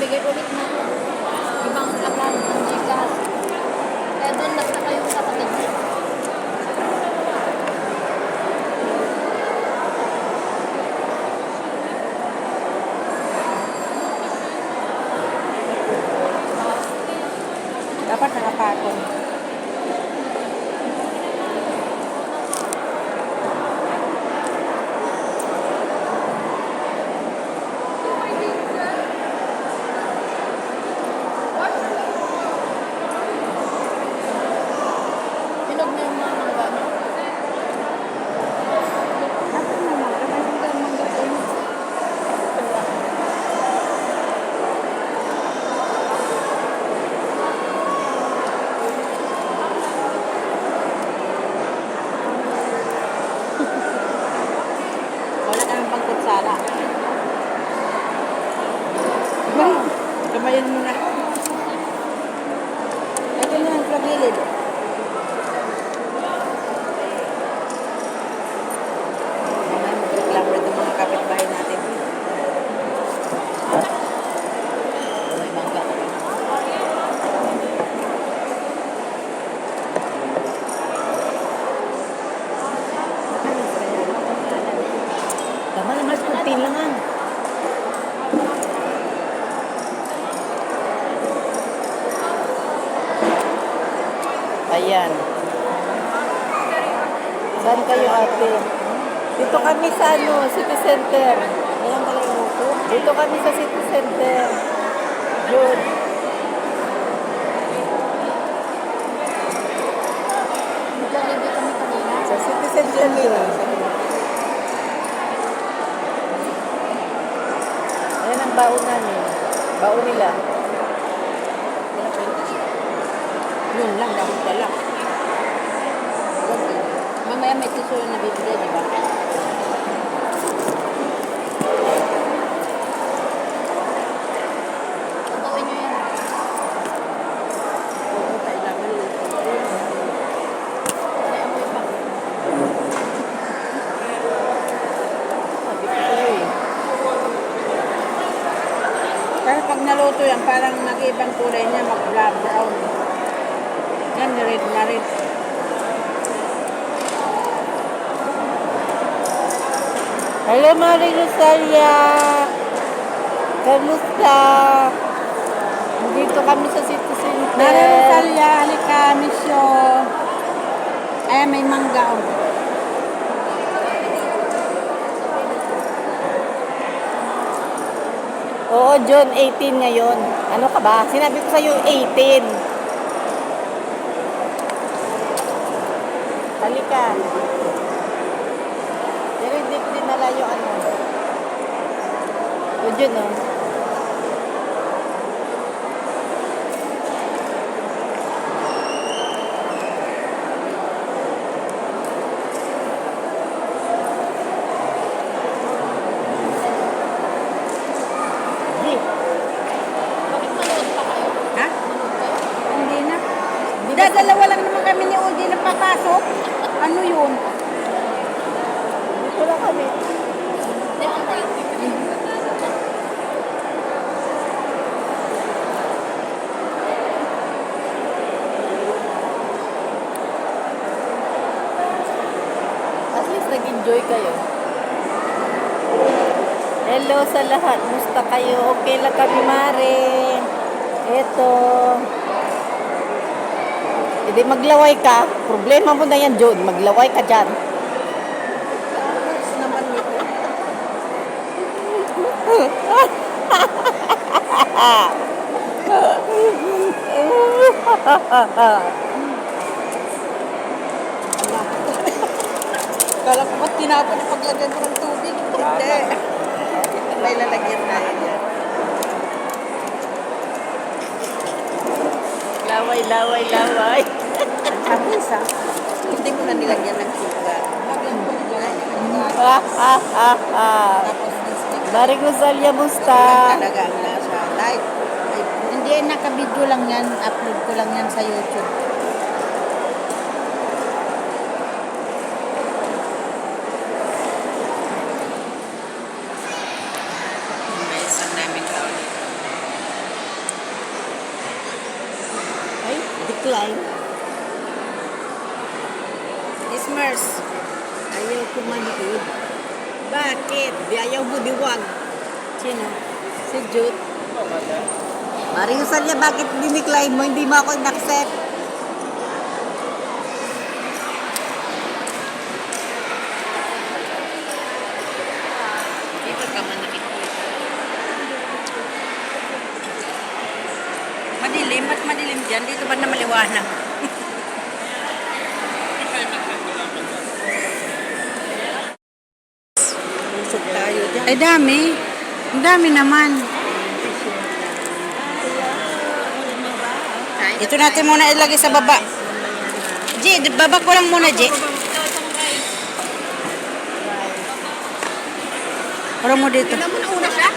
bibigay ulit na ibang account ng Gcash. Kaya doon nagtaka yung kapatid niya. Dapat nakapatong. Hinog na yung mga mangga niya. Dapat naman, kapag yung mangga ko. Wala ka ng pangkutsara. Kamayan mo na. Ito na ang kagilid. Mamaya magreklamo rin ng mga kapitbahay natin. May mangga. Tama na, mas kunti lang ang. Ayan. Saan kayo ate? Dito kami sa City Center. Ayan pala yung luto. Dito kami sa City Center. June. Nag-Jollibee kami kanina. Sa City Center yun. Ayan ang baon namin. Baon nila. Yun lang, dapat dala. Mamaya may tissue na bibigay, di ba? Tutuin nyo yan. Oo, kailangan luto. May amoy pa. Sabi ko sa'yo eh. Pero pag naluto yan, parang nag-ibang kulay niya, mag-brown. Yan, red na red. Hello, Marie Rosalia! Kamusta? Dito kami sa City Center. Maria Rosalia, halika, miss you. Ayan, may mangga. Oo, June 18 ngayon. Ano ka ba? Sinabi ko sa'yo 18. Halika. Pero hindi ko dinala yung ano. O, June, oh. Di. Bakit manood pa kayo? Ha? Manood kayo? Hindi na. Dalawa lang naman kami ni Udi na papasok. Ano yun? Dito lang kami. Hindi, antay. At least nag-enjoy kayo. Hello sa lahat. Musta kayo? Okay lang kami, Mare. Eto. Hindi maglaway ka. Problema mo na yan, John. Maglaway ka dyan. Naman nito. Kala ko ba't tinapon yung paglagyan ko ng tubig? Hindi. May lalagyan tayo dyan. Laway, laway, laway. Sabi isa, hindi mo na nilagyan ng sugar. Maring Rosalia, musta? Talaga ang lasa. Like, hindi, naka-video lang yan. Upload ko lang yan sa YouTube. May isang namin kaulit. decline. Ismers. Ayaw ko manood. Bakit? Di ayaw mo diwag. Sino? Si Jude. Maring Rosalia, bakit dinicline mo? Hindi mo ako in-accept. Dito ka man nakikita. Madilim, ba't madilim dyan? Dito ba na maliwanag? Usok tayo dyan. Ay, dami. Ang dami naman. Ito natin muna ilagay sa baba. G, baba ko lang muna, G. Parang mo dito. Alam mo na una siya?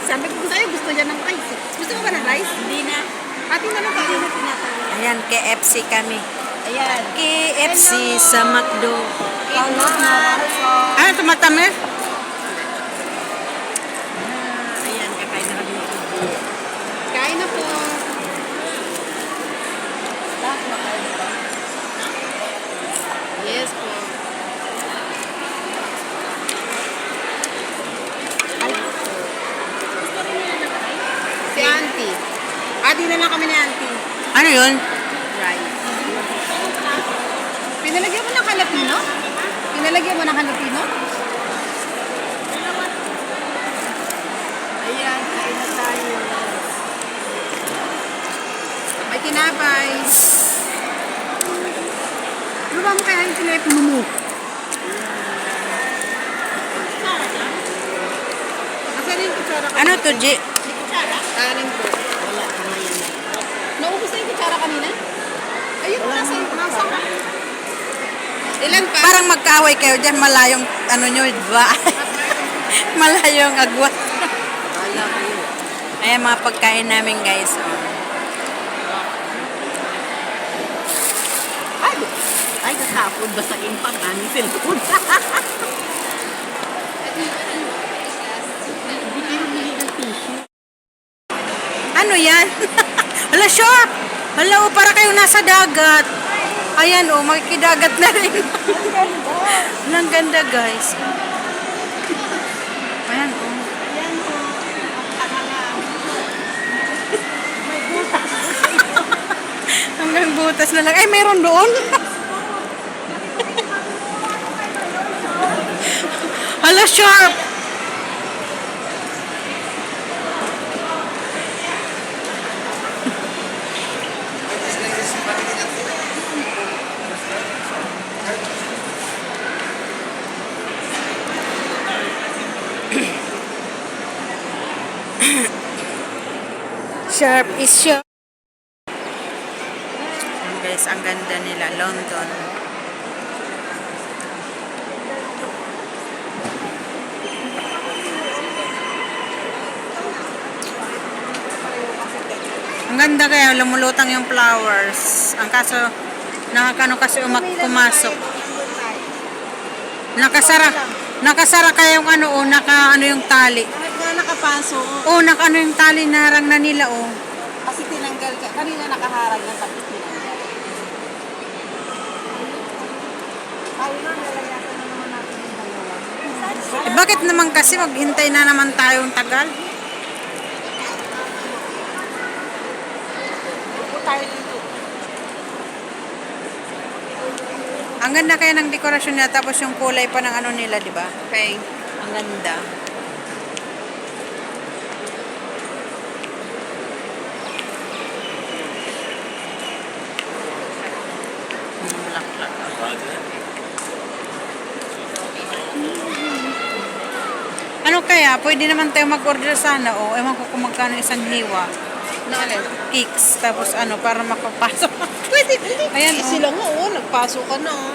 Sabi ko sa'yo, gusto niya ng rice. Gusto mo ba ng rice? Hindi na. Ate na lang tayo na pinapalala. Ayan, KFC kami. Ayan. KFC sa McDo. Hello, Ano, tumatamis? Ayan, kakain na kami ng ubi. Kain na po. Yes po. Si Auntie. Adi na lang kami ni Auntie. Ano yun? Rice. Pinalagyan mo ng jalapeno? Pinalagyan mo ng jalapeno? Ayan, kain na tayo. May tinapay. Ano ba mo kaya yung telepono mo? Asan yung kutsara ko? Ano to, G? Kanin po. Wala, kamaya na. Naubos na yung kutsara kanina? Ayun, nasa. Ilan pa? Parang magkaaway kayo dyan, malayong ano nyo, ba? Malayong agwat. Wala kayo. Ayan mga pagkain namin, guys. Oh. Ay, kakapod ba sa impang aming cellphone? Hindi kayo bili ng tissue. Ano yan? Hala, shop! Hala, oh, para kayong nasa dagat. Ayan, oh, makikidagat na rin. Ang ganda, guys. Ayan, oh. Hanggang butas na lang. Ay, mayroon doon. Hala, sharp! Sharp is sharp. Guys, ang ganda nila, London. Ang ganda kaya, lumulutang yung flowers. Ang kaso, nakakano kasi pumasok. Nakasara kaya yung ano, oh, ano yung tali. Kahit nga nakapasok, Oh, ano yung tali narang na nila, oh. kasi tinanggal ka. Kanina nakaharag na tapos tinanggal. Ayun na, nalayasan na naman natin yung dalawa. Eh, bakit naman kasi maghintay na naman tayong tagal? Upo tayo dito. Ang ganda kaya ng dekorasyon nila, tapos yung kulay pa ng ano nila, di ba? Okay. Ang ganda. Bulaklak. Ano kaya? Pwede naman tayo mag-order sana, o ewan ko kung magkano isang hiwa. Naalala. Cakes, tapos ano, para makapasok. Pwede. Ayan, oh. Sila nga, oh. Nagpasok ka na, oh.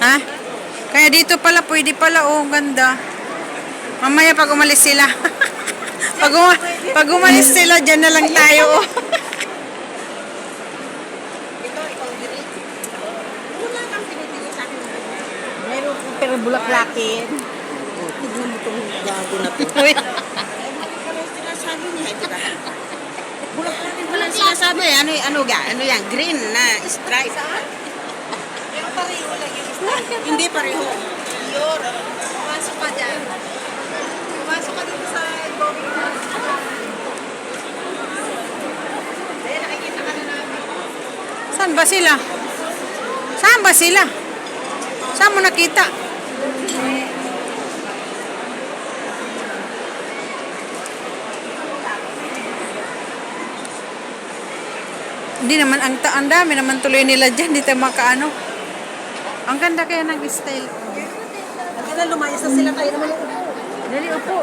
Ha? Kaya dito pala, pwede pala, oh, ganda. Mamaya pag umalis sila. pag umalis sila, dyan na lang tayo, oh. Pero bulaklakin. Tignan mo itong gago na to. Uy. Sinasabi niya, di ba? Bulaklakin pala ang sinasabi. Ano yan? Green na stripe. Yung pareho lang yung stripe. Hindi pareho. Pure. Pumasok ka dyan. Pumasok ka dito sa Bobby. Dahil nakikita ka na namin. Saan ba sila? Saan ba sila? Saan mo nakita? Hindi naman, ang dami naman tuloy nila dyan. Dito makaano. Ang ganda kaya ng style. Ang ganda, lumayas na sila. Tayo naman yung upo. Dali, upo.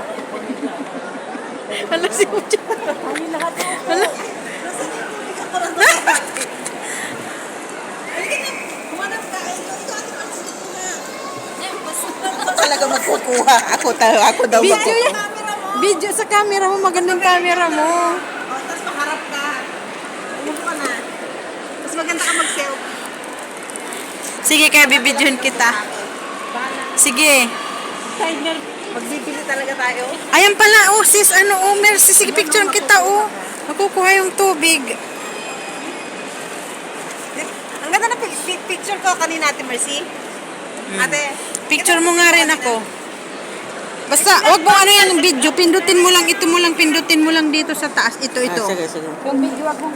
Hala si Uja. Ay, lahat mo. Hala. Humanap ka. Ito talaga magkukuha. Ako daw Video magkukuha. yan. Video sa camera mo. Magandang camera mo. Tapos maharap ka. Umupo ka na. Tapos maganda ka mag-selfie. Sige, kaya bibidyohan kita. Sige. Magbibili talaga tayo. Ayan pala, oh sis, Mercy, sige, picture kita, oh. Nakukuha yung tubig. Ang ganda na picture ko kanina, Ate Mercy. Ate, Picture mo nga rin ako. Basta, wag mo ano yan, video, pindutin mo lang dito sa taas. Ito. sige. Yung video, wag mo.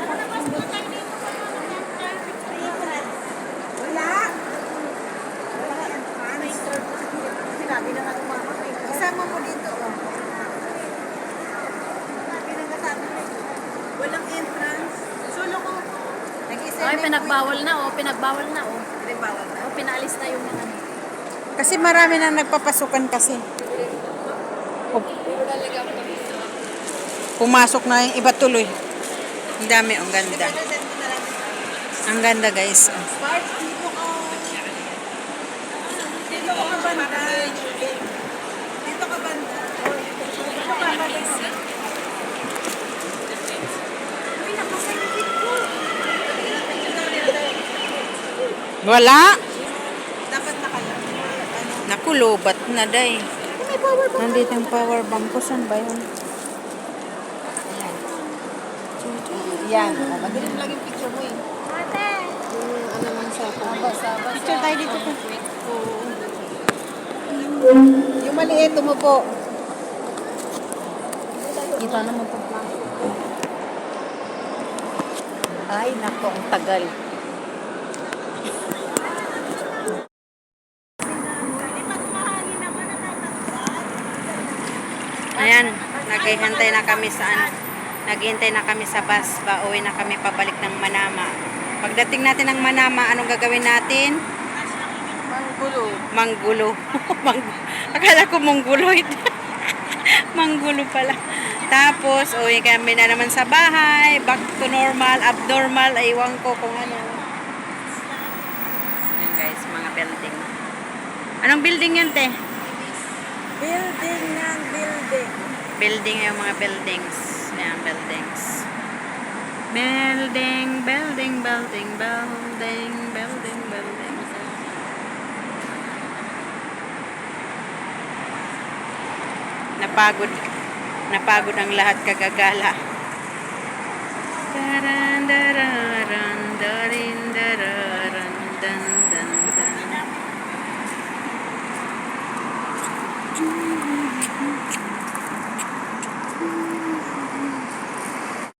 Wala. Sinabi na nga umama. Isama mo dito. Walang entrance. Solo ko. Ay, pinagbawal na, oh. Pinagbawal na, oh. Bawal na. Oh, pinaalis na yung mga. Kasi marami na nagpapasukan kasi. Pumasok na yung iba tuloy. Ang dami, ang ganda. Ang ganda, guys. Spark, dito ka. Dito ka banda. Dito ka banda. Dito ka banda. Uy, nakasagit ko. Wala. Dapat nakalap. Naku, lobat na, day. Nandito yung power bank ko. Saan ba yun? Yan. Madilim lang yung picture mo eh. Ate! Ano lang sa Basa. Picture tayo dito. Yung maliit, umupo. Kita naman po. Ay, nako, ang tagal. Ayan, naghihintay na kami sa naghihintay na kami sa bus. Pauwi na kami pabalik ng Manama. Pagdating natin ng Manama, anong gagawin natin? Manggulo. Manggulo. Akala ko mongguloid. Manggulo pala. Tapos, uwi kami na naman sa bahay. Back to normal, abnormal. Aywan ko kung ano. Ayan guys, mga building. Anong building yan, te? Building ng building. Building yung mga buildings. Ayan, buildings. Building. Napagod ang lahat kagagala.